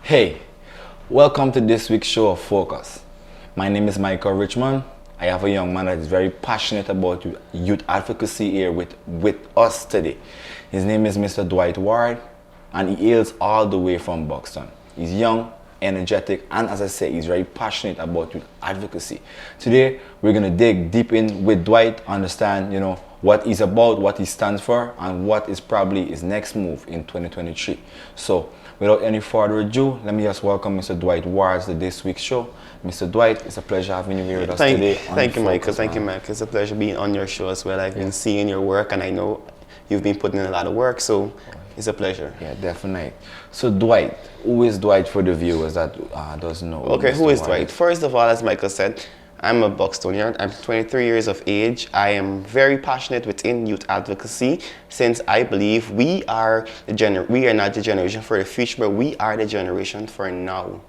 Hey, welcome to this week's show of Focus. My name is Michael Richmond. I have a young man that is very passionate about youth advocacy here with us today. His name is Mr. Dwright Ward, and he hails all the way from Buxton. He's young, energetic, and as I say, he's very passionate about youth advocacy. Today, we're going to dig deep in with Dwight, understand, what he's about, what he stands for, and what is probably his next move in 2023. So, without any further ado, let me just welcome Mr. Dwright Ward to this week's show. Mr. Dwight, it's a pleasure having you here with us today. Thank you, Michael. Thank you, Mike. It's a pleasure being on your show as well. I've been seeing your work, and I know you've been putting in a lot of work, so it's a pleasure. Yeah, definitely. So, Dwight, who is Dwight for the viewers that doesn't know? Okay, who is Dwight? First of all, as Michael said, I'm a Buxtonian. I'm 23 years of age. I am very passionate within youth advocacy, since I believe we are not the generation for the future, but we are the generation for now.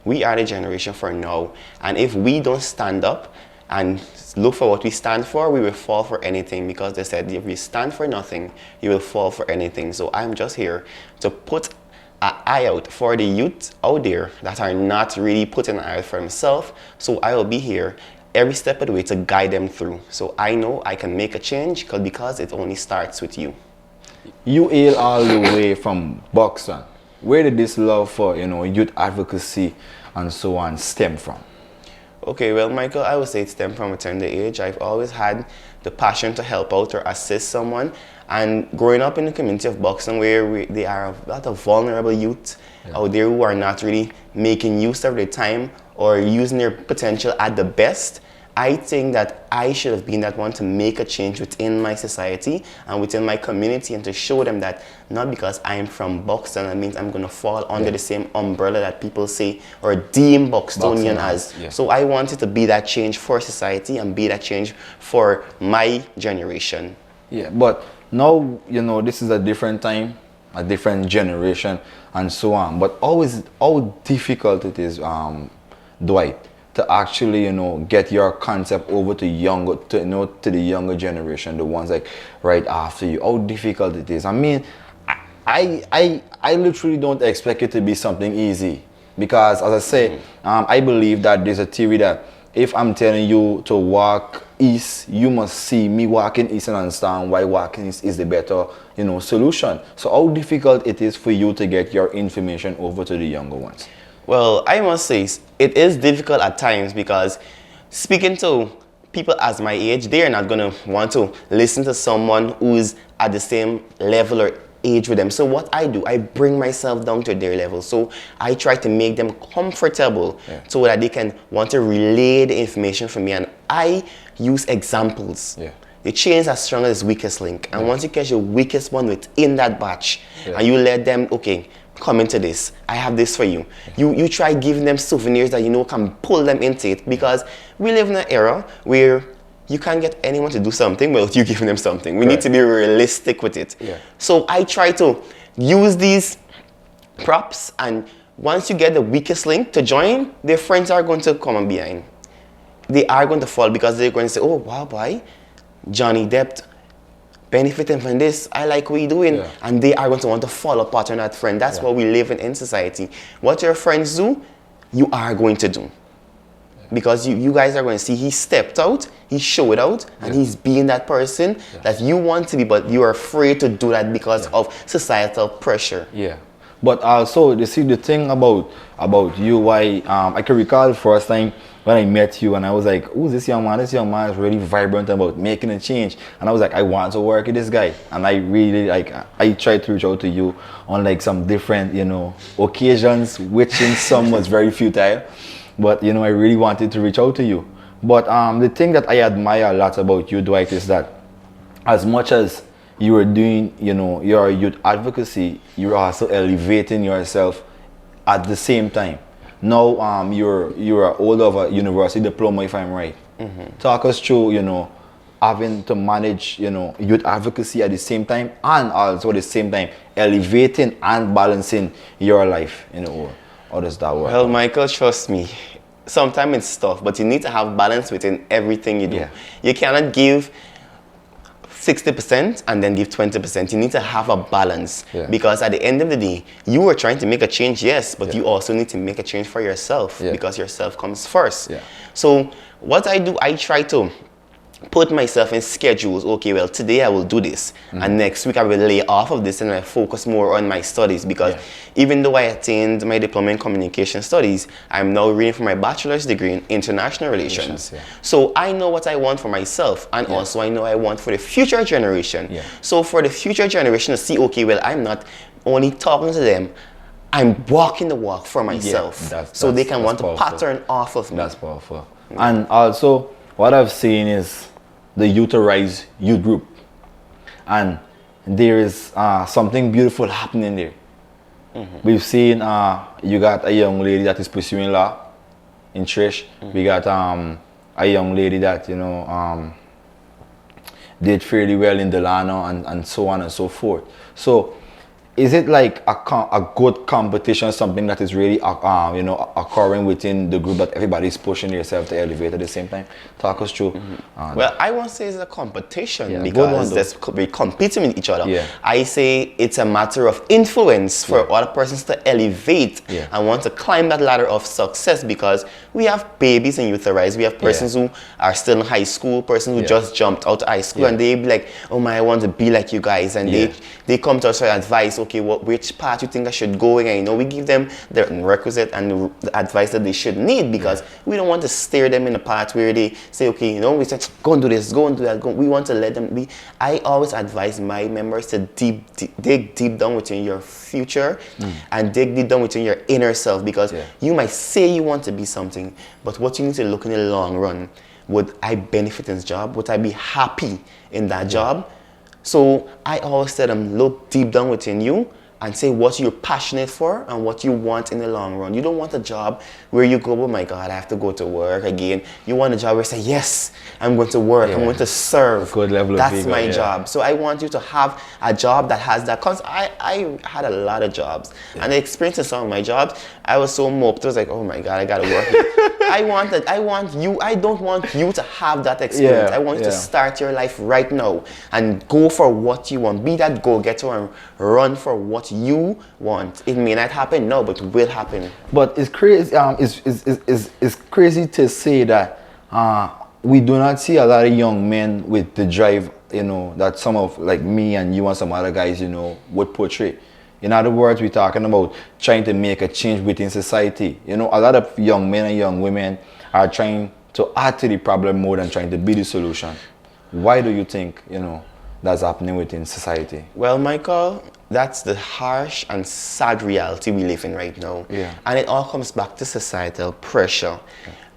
We are the generation for now. And if we don't stand up and look for what we stand for, we will fall for anything, because they said if you stand for nothing, you will fall for anything. So I'm just here to put an eye out for the youth out there that are not really putting an eye out for themselves. So I will be here every step of the way to guide them through. So I know I can make a change because it only starts with you. You hail all the way from Buxton. Where did this love for youth advocacy and so on stem from? Okay, well, Michael, I would say it stemmed from a tender age. I've always had the passion to help out or assist someone. And growing up in the community of Buxton, where there are a lot of vulnerable youth out there who are not really making use of their time or using their potential at the best, I think that I should have been that one to make a change within my society and within my community, and to show them that not because I am from Buxton, that means I'm going to fall under the same umbrella that people say or deem Buxtonian as. Yeah. So I wanted to be that change for society and be that change for my generation. Yeah, but now, this is a different time, a different generation, and so on. But how difficult it is, Dwight, to actually, get your concept over to the younger generation, the ones like right after you. How difficult it is. I mean, I literally don't expect it to be something easy, because as I say, I believe that there's a theory that if I'm telling you to walk east, you must see me walking east and understand why walking east is the better, solution. So how difficult it is for you to get your information over to the younger ones? Well, I must say it is difficult at times, because speaking to people as my age, they are not going to want to listen to someone who's at the same level or age with them. So what I do, I bring myself down to their level. So I try to make them comfortable so that they can want to relay the information from me. And I use examples. The chain is as strong as its weakest link. And once you catch your weakest one within that batch, and you let them, okay, come into this, I have this for you. You try giving them souvenirs that can pull them into it, because we live in an era where you can't get anyone to do something without you giving them something. We need to be realistic with it. So I try to use these props, and once you get the weakest link to join, their friends are going to come on behind. They are going to fall, because they're going to say, oh wow, boy, Johnny Depp benefiting from this, I like what you're doing. And they are going to want to follow part on that friend. That's what we live in society. What your friends do, you are going to do. Because you guys are going to see he stepped out, he showed out, and he's being that person that you want to be, but you're afraid to do that because of societal pressure. But also, you see, the thing about you, why I can recall the first time when I met you, and I was like, "Who's this young man? This young man is really vibrant about making a change." And I was like, "I want to work with this guy." And I really I tried to reach out to you on like some different occasions, which in some was very futile. But I really wanted to reach out to you. But the thing that I admire a lot about you, Dwight, is that as much as you are doing, your youth advocacy, you're also elevating yourself at the same time. Now, you're old of a university diploma, if I'm right. Talk us through, having to manage, youth advocacy at the same time, and also at the same time elevating and balancing your life. How does that work? Well, Michael, trust me, sometimes it's tough, but you need to have balance within everything you do. You cannot give 60% and then give 20%. You need to have a balance because at the end of the day, you are trying to make a change, yes, but you also need to make a change for yourself because yourself comes first. So what I do, I try to put myself in schedules. Okay, well, today I will do this, and next week I will lay off of this and I focus more on my studies because even though I attained my diploma in communication studies, I'm now reading for my bachelor's degree in international relations. So I know what I want for myself, and also I know I want for the future generation. So for the future generation to see, okay, well, I'm not only talking to them, I'm walking the walk for myself, so they can want to pattern off of me. That's powerful. And also, what I've seen is the Youth Arise youth group, and there is something beautiful happening there. We've seen you got a young lady that is pursuing law in Trish. We got a young lady that did fairly well in Delano and so on and so forth. So is it like a good competition, something that is really occurring within the group that everybody's pushing themselves to elevate at the same time? Talk us through. Well, I won't say it's a competition because we're competing with each other. I say it's a matter of influence for other persons to elevate and want to climb that ladder of success, because we have babies in Youth Arise. We have persons who are still in high school, persons who just jumped out of high school, and they be like, oh my, I want to be like you guys, and they come to us for advice. Okay, which path you think I should go in? And we give them the requisite and the advice that they should need, because we don't want to steer them in a path where they say, okay, we say, go and do this, go and do that. We want to let them be. I always advise my members to dig deep down within your future and dig deep down within your inner self, because you might say you want to be something, but what you need to look in the long run, would I benefit in this job? Would I be happy in that job? So I always tell them, look deep down within you and say what you're passionate for and what you want in the long run. You don't want a job where you go, oh my God, I have to go to work again. You want a job where you say, yes, I'm going to work, I'm going to serve. Good level of That's my job. So I want you to have a job that has that. Because I had a lot of jobs. And the experience in some of my jobs, I was so moped. I was like, oh my God, I got to work. I don't want you to have that experience. I want you to start your life right now and go for what you want. Be that go-getter and run for what you want. It may not happen now, but it will happen. But it's crazy. It's crazy to say that we do not see a lot of young men with the drive, that some of like me and you and some other guys, would portray. In other words, we're talking about trying to make a change within society. A lot of young men and young women are trying to add to the problem more than trying to be the solution. Why do you think, that's happening within society? Well, Michael, that's the harsh and sad reality we live in right now. And it all comes back to societal pressure.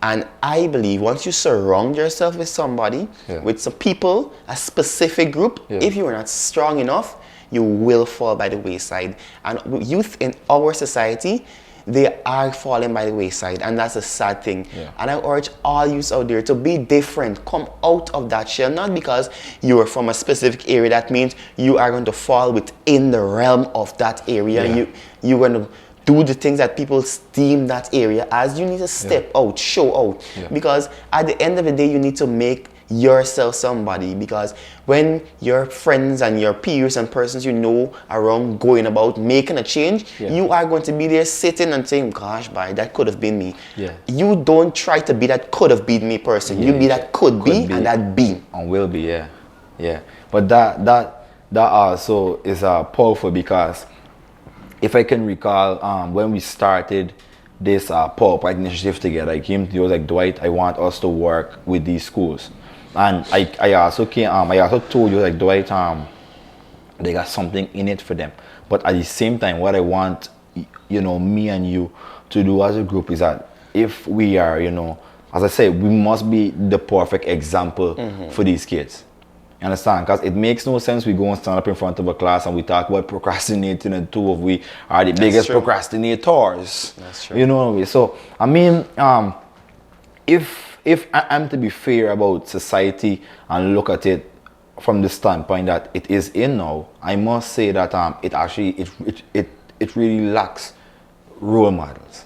And I believe once you surround yourself with somebody, with some people, a specific group, if you are not strong enough, you will fall by the wayside. And youth in our society, they are falling by the wayside, and that's a sad thing. And I urge all youths out there to be different. Come out of that shell, not because you are from a specific area. That means you are going to fall within the realm of that area. You're going to do the things that people esteem that area as. You need to step out, show out. Because at the end of the day, you need to make yourself somebody, because when your friends and your peers and persons around going about making a change, you are going to be there sitting and saying, gosh, that could have been me. You don't try to be that could have been me person. You be that could be and that be. And will be, But that also is powerful, because if I can recall, when we started this pop initiative together, I came to you, like, Dwight, I want us to work with these schools. And I also told you, like, Dwight, they got something in it for them. But at the same time, what I want, me and you to do as a group is that if we are, as I say, we must be the perfect example for these kids. You understand? Because it makes no sense we go and stand up in front of a class and we talk about procrastinating, and two of we are the biggest procrastinators. That's true. You know what I mean? So, I mean, if I'm to be fair about society and look at it from the standpoint that it is in now, I must say that it really lacks role models.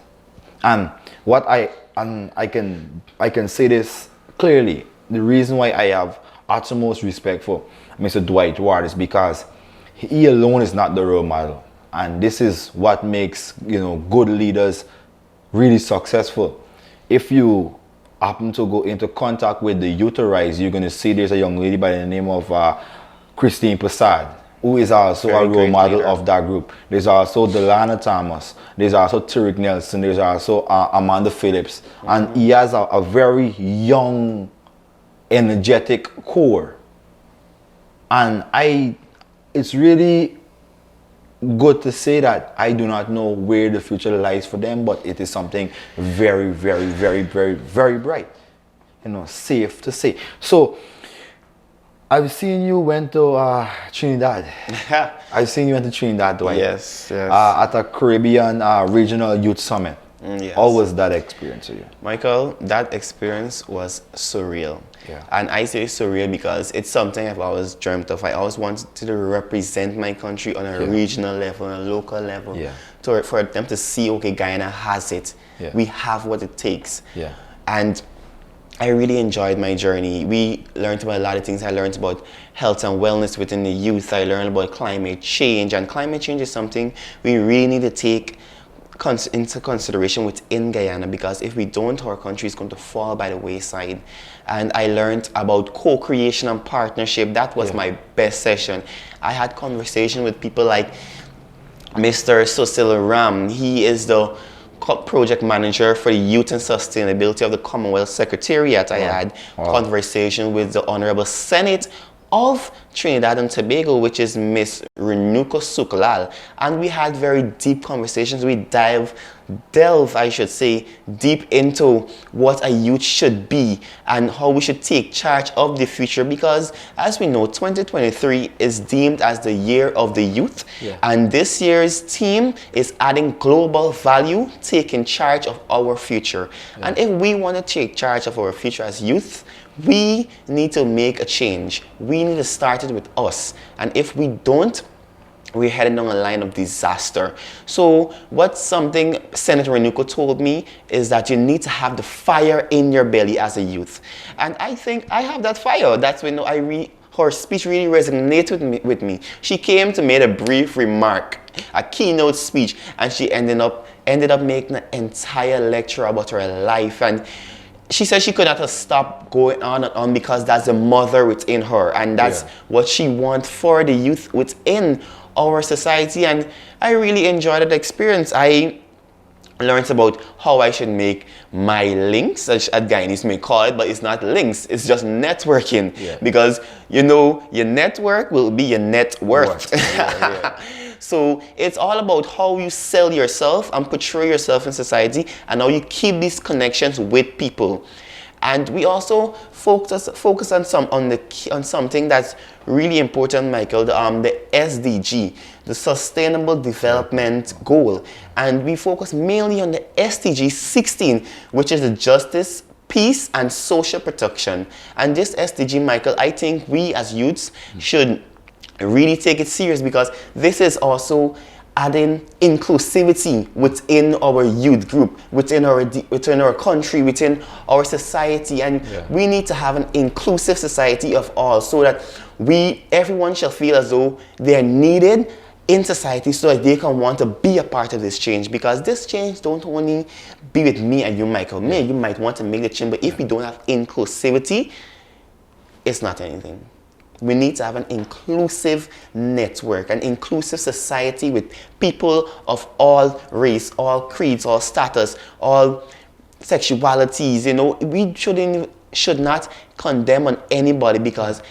And I can say this clearly. The reason why I have utmost respect for Mr. Dwight Ward is because he alone is not the role model. And this is what makes, good leaders really successful. If you happen to go into contact with the Youth Arise, you're going to see there's a young lady by the name of Christine Prasad, who is also a role model of that group. There's also Delana Thomas. There's also Tariq Nelson. There's also Amanda Phillips. And he has a very young, energetic core. And it's really good to say that I do not know where the future lies for them, but it is something very, very, very, very, very bright. Safe to say. So, I've seen you went to Trinidad. I've seen you went to Trinidad, Dwight. Yes. At a Caribbean Regional Youth Summit. Yes. How was that experience for you? Michael, that experience was surreal. Yeah. And I say surreal because it's something I've always dreamt of. I always wanted to represent my country on a regional level, on a local level. Yeah. For them to see, okay, Guyana has it. Yeah. We have what it takes. Yeah. And I really enjoyed my journey. We learned about a lot of things. I learned about health and wellness within the youth. I learned about climate change. And climate change is something we really need to take into consideration within Guyana, because if we don't, our country is going to fall by the wayside. And I learned about co-creation and partnership. That was my best session. I had conversation with people like Mr. Susil Ram. He is the project manager for the youth and sustainability of the Commonwealth Secretariat. I had conversation with the Honorable Senate of Trinidad and Tobago, which is Miss Renuka Suklal, and we had very deep conversations. We delve, I should say, deep into what a youth should be and how we should take charge of the future, because as we know, 2023 is deemed as the year of the youth, and this year's theme is adding global value, taking charge of our future. And if we want to take charge of our future as youth, we need to make a change. We need to start it with us. And if we don't, we're heading down a line of disaster. So what something Senator Renuko told me is that you need to have the fire in your belly as a youth. And I think I have that fire. That's when her speech really resonated with me. She came to make a brief remark, a keynote speech, and she ended up making an entire lecture about her life. And she said she could not have stopped going on and on because that's the mother within her, and that's what she wants for the youth within our society. And I really enjoyed that experience. I learned about how I should make my links, as Guyanese may call it, but it's not links, it's just networking. Because your network will be your net worth. So it's all about how you sell yourself and portray yourself in society, and how you keep these connections with people. And we also focus on something that's really important, Michael, the SDG, the Sustainable Development Goal. And we focus mainly on the SDG 16, which is the justice, peace, and social protection. And this SDG, Michael, I think we as youths should really take it serious, because this is also adding inclusivity within our youth group, within our country, within our society. And we need to have an inclusive society of all, so that everyone shall feel as though they are needed in society, so that they can want to be a part of this change. Because this change don't only be with me and you, Michael. You might want to make the change, but if we don't have inclusivity, it's not anything. We need to have an inclusive network, an inclusive society with people of all race, all creeds, all status, all sexualities. We should not condemn on anybody, because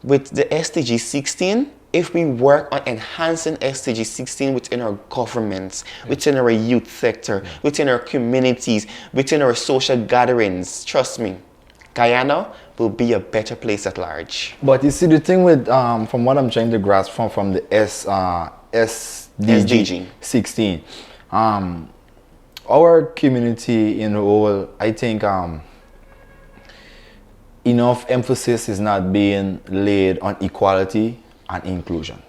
with the SDG 16, if we work on enhancing SDG 16 within our governments, within our youth sector, within our communities, within our social gatherings, trust me, Guyana will be a better place at large. But you see, the thing with, from what I'm trying to grasp from the SDG 16, our community in the whole, I think enough emphasis is not being laid on equality and inclusion.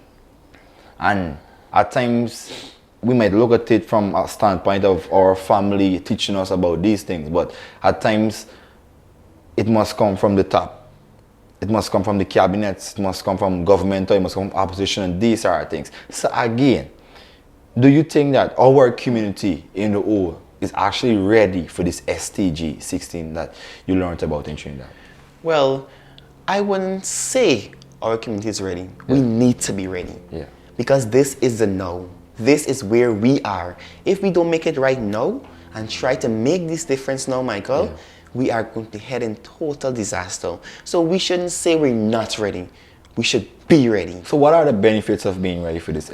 And at times, we might look at it from a standpoint of our family teaching us about these things, but at times, it must come from the top. it must come from the cabinets, it must come from government, or it must come from opposition, and these are things. So again, do you think that our community in the whole is actually ready for this STG 16 that you learned about in Trinidad? Well, I wouldn't say our community is ready. We need to be ready. Yeah. Because this is the now. This is where we are. If we don't make it right now and try to make this difference now, Michael, we are going to head in total disaster. So we shouldn't say we're not ready. We should be ready. So what are the benefits of being ready for this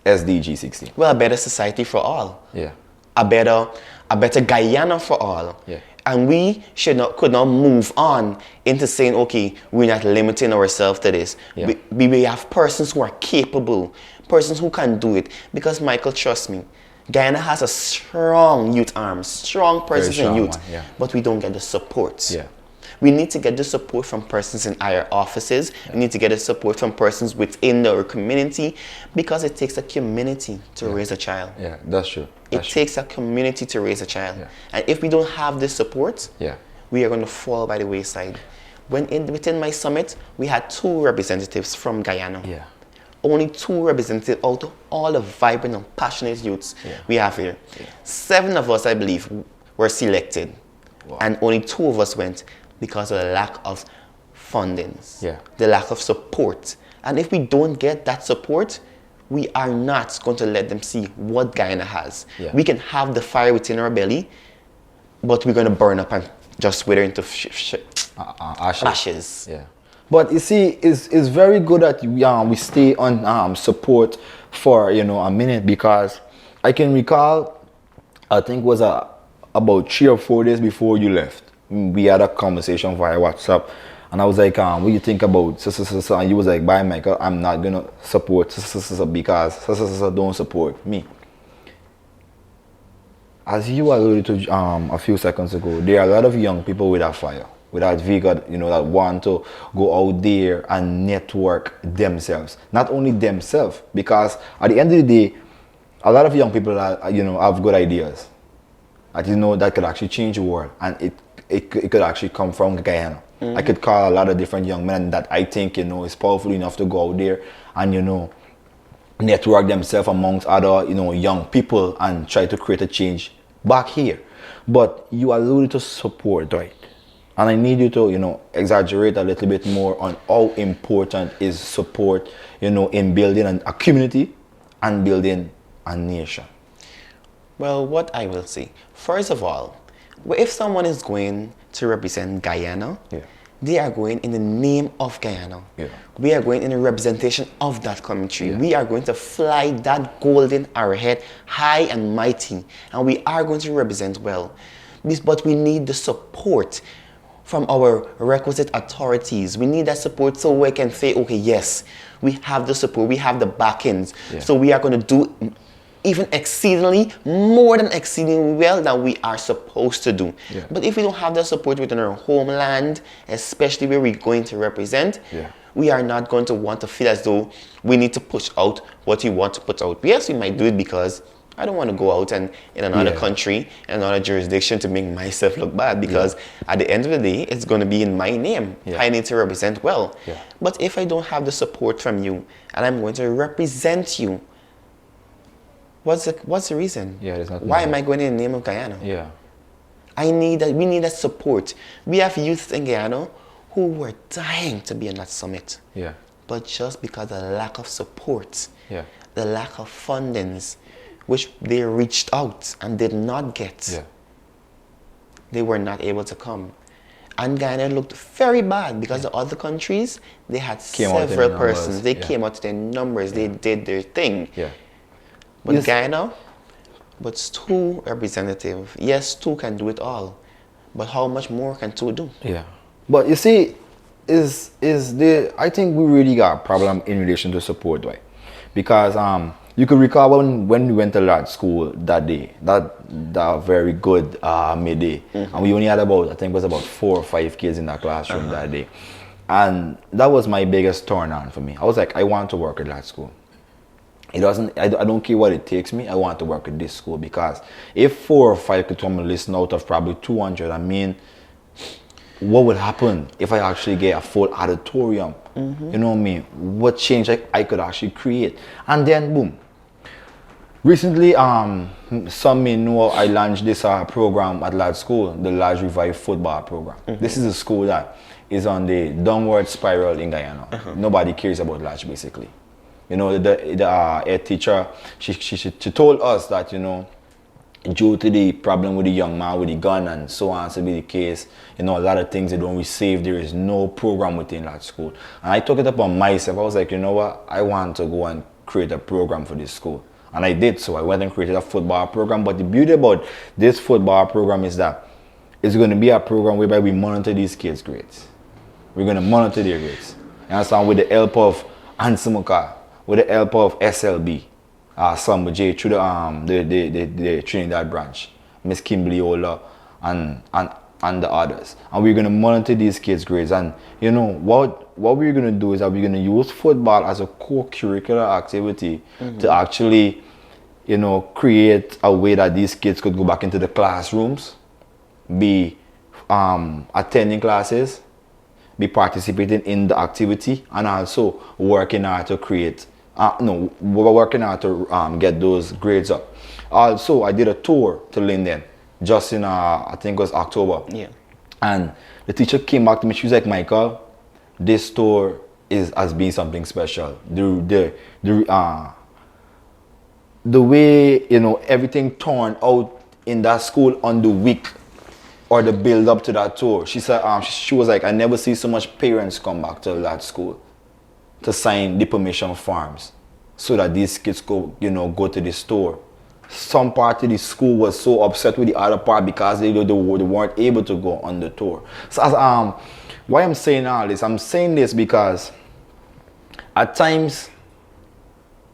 SDG 16? Well, a better society for all. Yeah. A better Guyana for all. Yeah. And we could not move on into saying, okay, we're not limiting ourselves to this. Yeah. We have persons who are capable, persons who can do it. Because Michael, trust me, Guyana has a strong youth arm, strong persons in youth, but we don't get the support. Yeah. We need to get the support from persons in higher offices. We need to get the support from persons within our community, because it takes a community to raise a child. Yeah, that's true. It takes a community to raise a child. Yeah. And if we don't have this support, we are going to fall by the wayside. Within my summit, we had 2 representatives from Guyana. Yeah. Only 2 representatives out of all the vibrant and passionate youths we have here. 7 of us, I believe, were selected. Wow. And only 2 of us went because of the lack of fundings, the lack of support. And if we don't get that support, we are not going to let them see what Guyana has. Yeah. We can have the fire within our belly, but we're going to burn up and just wither into ashes. Yeah. But you see, it's very good that we stay on support for a minute, because I can recall, I think it was about 3 or 4 days before you left, we had a conversation via WhatsApp, and I was like, what do you think about so, and you was like, bye Michael, I'm not gonna support so, because so don't support me. As you alluded to a few seconds ago, there are a lot of young people with that fire, with that vigor, that want to go out there and network themselves. Not only themselves, because at the end of the day, a lot of young people are, have good ideas that could actually change the world, and it could actually come from Guyana. I could call a lot of different young men that I think is powerful enough to go out there and network themselves amongst other young people and try to create a change back here. But you alluded to support, right? And I need you to exaggerate a little bit more on how important is support in building a community and building a nation. Well, what I will say, first of all, if someone is going to represent Guyana, they are going in the name of Guyana. Yeah. We are going in the representation of that country. Yeah. We are going to fly that golden arrowhead high and mighty, and we are going to represent well. But we need the support from our requisite authorities. We need that support so we can say, okay, yes, we have the support, we have the backings. Yeah. So we are going to do even exceedingly, more than exceedingly well than we are supposed to do. Yeah. But if we don't have that support within our homeland, especially where we're going to represent, we are not going to want to feel as though we need to push out what we want to put out. Yes, we might do it because I don't want to go out and in another country, in another jurisdiction to make myself look bad, because at the end of the day, it's going to be in my name. I need to represent well. But if I don't have the support from you and I'm going to represent you, what's the reason? Why am I going in the name of Guyana? We need that support. We have youth in Guyana who were dying to be in that summit. But just because of the lack of support, the lack of fundings, which they reached out and did not get, they were not able to come. And Guyana looked very bad because the other countries, they had several persons. They came out to their numbers. They did their thing. But Guyana, but 2 representatives. Yes, 2 can do it all. But how much more can 2 do? But you see, I think we really got a problem in relation to support, right? Because you could recall when we went to that school that day, that very good midday, and we only had I think it was about 4 or 5 kids in that classroom that day. And that was my biggest turn on for me. I was like, I want to work at that school. I don't care what it takes me. I want to work at this school, because if 4 or 5 could come and listen out of probably 200, I mean, what would happen if I actually get a full auditorium? You know what I mean? What change I could actually create? And then boom. Recently, some may know I launched this program at Lad School, the Lad Revive football program. This is a school that is on the downward spiral in Guyana. Nobody cares about Lad basically. You know, the head teacher, she told us that, you know, due to the problem with the young man with the gun and so on to be the case, you know, a lot of things they don't receive, there is no program within that school. And I took it upon myself. I was like, you know what, I want to go and create a program for this school. And I did so. I went and created a football program. But the beauty about this football program is that it's going to be a program whereby we monitor these kids' grades. We're going to monitor their grades. You understand? With the help of Ansimuka, with the help of SLB. Samba J through the Trinidad branch, Miss Kimberly Ola and the others. And we're gonna monitor these kids' grades. And you know what we're gonna do is that we're gonna use football as a core curricular activity to actually, you know, create a way that these kids could go back into the classrooms, be attending classes, be participating in the activity, and also working hard to create we're working hard to get those grades up. Also, I did a tour to Linden just in I think it was October. Yeah. And the teacher came back to me. She was like, Michael, this tour has been something special. The way, you know, everything turned out in that school on the week or the build up to that tour. She said she was like, I never see so much parents come back to that school to sign the permission forms so that these kids go, you know, go to the store. Some part of the school was so upset with the other part because they weren't able to go on the tour. So why I'm saying all this, I'm saying this because at times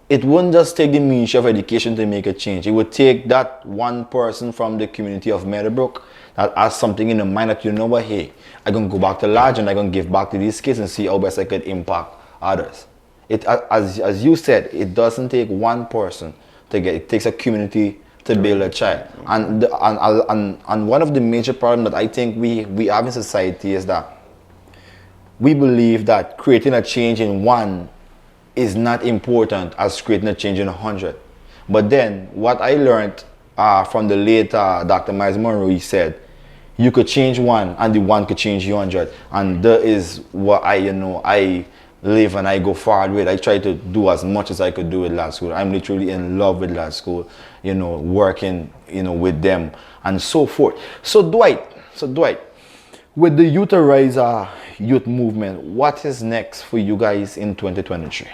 it wouldn't just take the Ministry of Education to make a change. It would take that one person from the community of Meadowbrook that has something in the mind that, you know what, hey, I'm going to go back to Lodge and I'm going to give back to these kids and see how best I could impact others. It, as you said, it doesn't take one person to get it. Takes a community to build a child. And one of the major problems that I think we have in society is that we believe that creating a change in one is not important as creating a change in 100. But then what I learned from the late Dr. Miles Monroe, he said, you could change one and the one could change 100. And that is what I live and I go forward with. I try to do as much as I could do with Lad School. I'm literally in love with Lad School, you know, working, you know, with them and so forth. So Dwight, with the Youth Arise youth movement, what is next for you guys in 2023?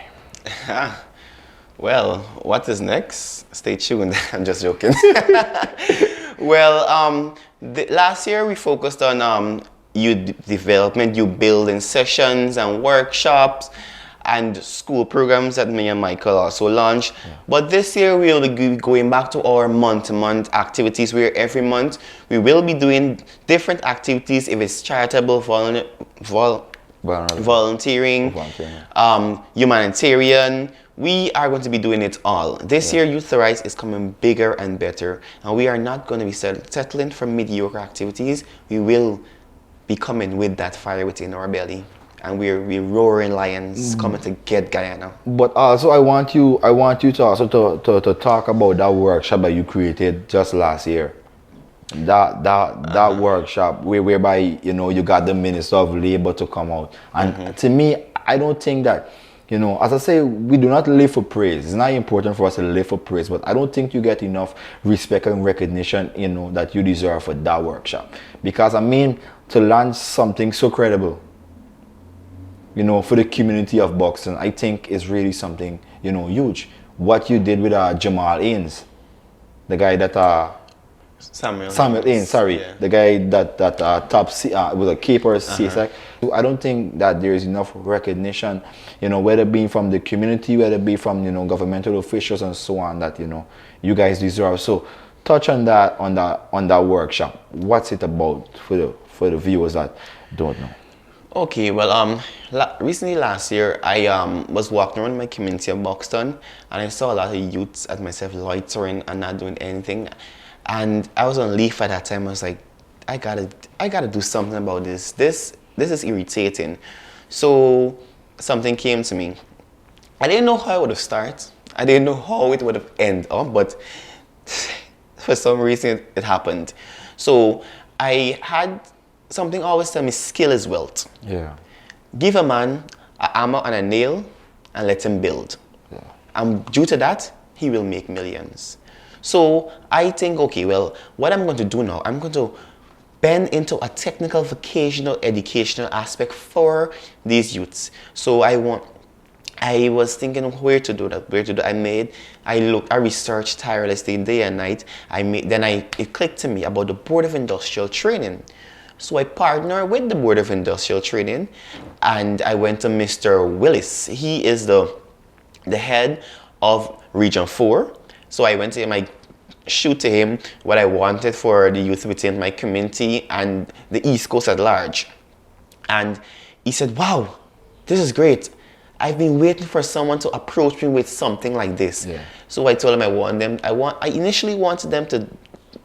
Well, what is next? Stay tuned. I'm just joking. Well, last year we focused on youth development, youth building sessions and workshops and school programs that me and Michael also launched. Yeah. But this year we will be going back to our month-to-month activities where every month we will be doing different activities, if it's charitable, volunteering, humanitarian. We are going to be doing it all. This year, Youth Arise is coming bigger and better. And we are not going to be settling for mediocre activities. We will be coming with that fire within our belly. And we're roaring lions coming to get Guyana. But also, I want you to also to talk about that workshop that you created just last year. That workshop whereby, you know, you got the Minister of Labor to come out. And to me, I don't think that, you know, as I say, we do not live for praise. It's not important for us to live for praise, but I don't think you get enough respect and recognition, you know, that you deserve for that workshop. Because, I mean, to launch something so credible, you know, for the community of boxing, I think is really something, you know, huge. What you did with Jamal Ains, the guy that Samuel Ains, sorry, yeah. The guy that top was a keeper, CSAC. I don't think that there is enough recognition, you know, whether it be from the community, whether it be from, you know, governmental officials and so on, that, you know, you guys deserve. So touch on that workshop. What's it about for the viewers that don't know? Okay, well, recently last year, I was walking around my community of Buxton, and I saw a lot of youths at myself loitering and not doing anything. And I was on leave at that time. I was like, I gotta do something about this. This is irritating. So something came to me. I didn't know how it would have started. I didn't know how it would have ended up, but for some reason it happened. So I had something always tell me, skill is wealth. Yeah. Give a man a hammer and a nail and let him build. Yeah. And due to that, he will make millions. So I think, okay, well, what I'm going to do now, I'm going to bend into a technical, vocational, educational aspect for these youths. So I was thinking where to do that, I researched tirelessly day and night. It clicked to me about the Board of Industrial Training. So I partnered with the Board of Industrial Training and I went to Mr. Willis. He is the head of Region 4. So I went to him, I shoot to him what I wanted for the youth within my community and the East Coast at large. And he said, wow, this is great. I've been waiting for someone to approach me with something like this. Yeah. So I told him I initially wanted them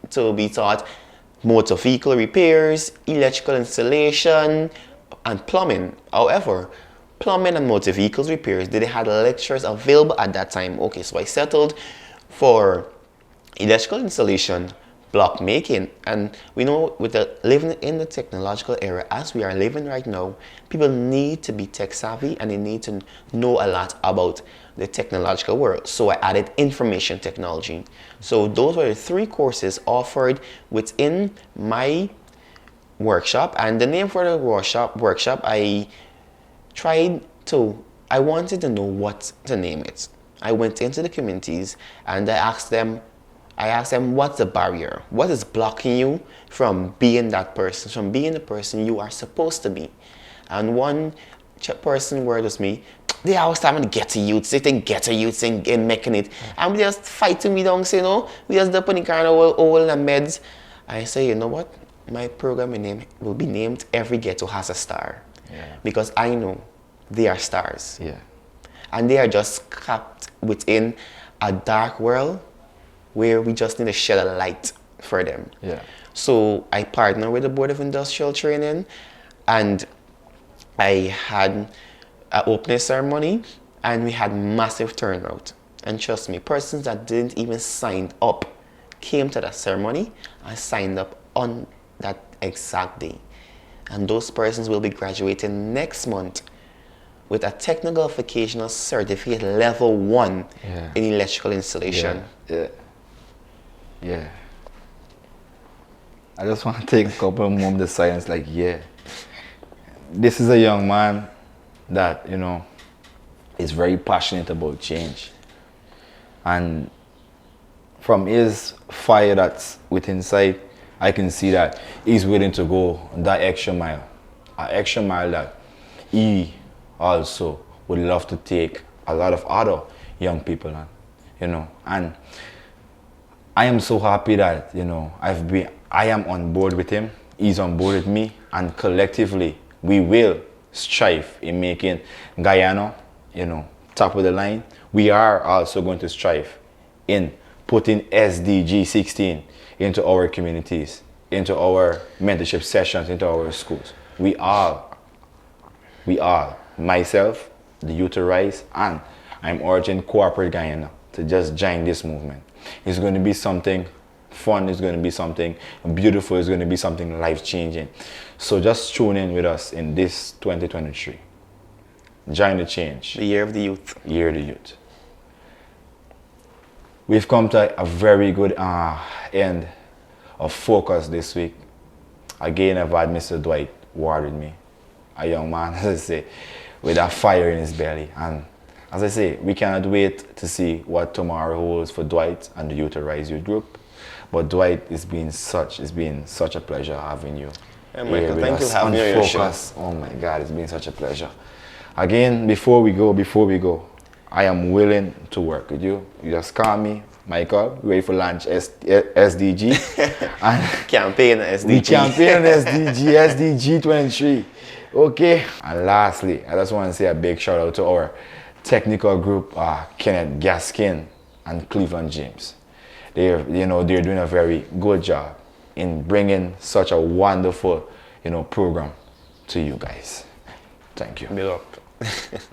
to be taught motor vehicle repairs, electrical installation, and plumbing. However, plumbing and motor vehicles repairs, they had lectures available at that time. Okay, so I settled for electrical installation, block making, and we know with living in the technological era as we are living right now, people need to be tech savvy and they need to know a lot about the technological world. So I added information technology. So those were the 3 courses offered within my workshop, and the name for the workshop I wanted to know what to name it. I went into the communities and I asked them, what's the barrier? What is blocking you from being that person, from being the person you are supposed to be? And one person word was me, they always having to get to youths, they think get to youths and making it. And we just fighting me down, say, no, we just up in the kind of oil and meds. I say, you know what? My program will be named Every Ghetto Has a Star. Yeah. Because I know they are stars. Yeah. And they are just trapped within a dark world where we just need to shed a light for them. Yeah. So I partnered with the Board of Industrial Training and I had an opening ceremony and we had massive turnout. And trust me, persons that didn't even sign up came to that ceremony and signed up on that exact day. And those persons will be graduating next month with a technical vocational certificate level 1 in electrical installation. Yeah. I just want to take a couple of moments of silence, like, this is a young man that, is very passionate about change. And from his fire that's within sight, I can see that he's willing to go that extra mile. An extra mile that he also would love to take a lot of other young people on, And I am so happy that, I am on board with him, he's on board with me, and collectively we will strive in making Guyana, top of the line. We are also going to strive in putting SDG 16 into our communities, into our mentorship sessions, into our schools. We all, myself, the Youth Rise, and I'm urging corporate Guyana to just join this movement. It's going to be something fun, it's going to be something beautiful, it's going to be something life-changing. So just tune in with us in this 2023. Join the change. The year of the youth. Year of the youth. We've come to a very good end of focus this week. Again, I've had Mr. Dwright Ward with me. A young man, as I say, with a fire in his belly. And as I say, we cannot wait to see what tomorrow holds for Dwight and the Youth Rise Youth Group. But Dwight, it's been such a pleasure having you. Yeah, Michael, thank you for having me on your show. Oh my God, it's been such a pleasure. Again, before we go, I am willing to work with you. You just call me, Michael, ready for launch SDG. And campaign SDG. We campaign SDG 23. Okay. And lastly, I just want to say a big shout out to our technical group, Kenneth Gaskin and Cleveland James. They're doing a very good job in bringing such a wonderful, program to you guys. Thank you. Big up.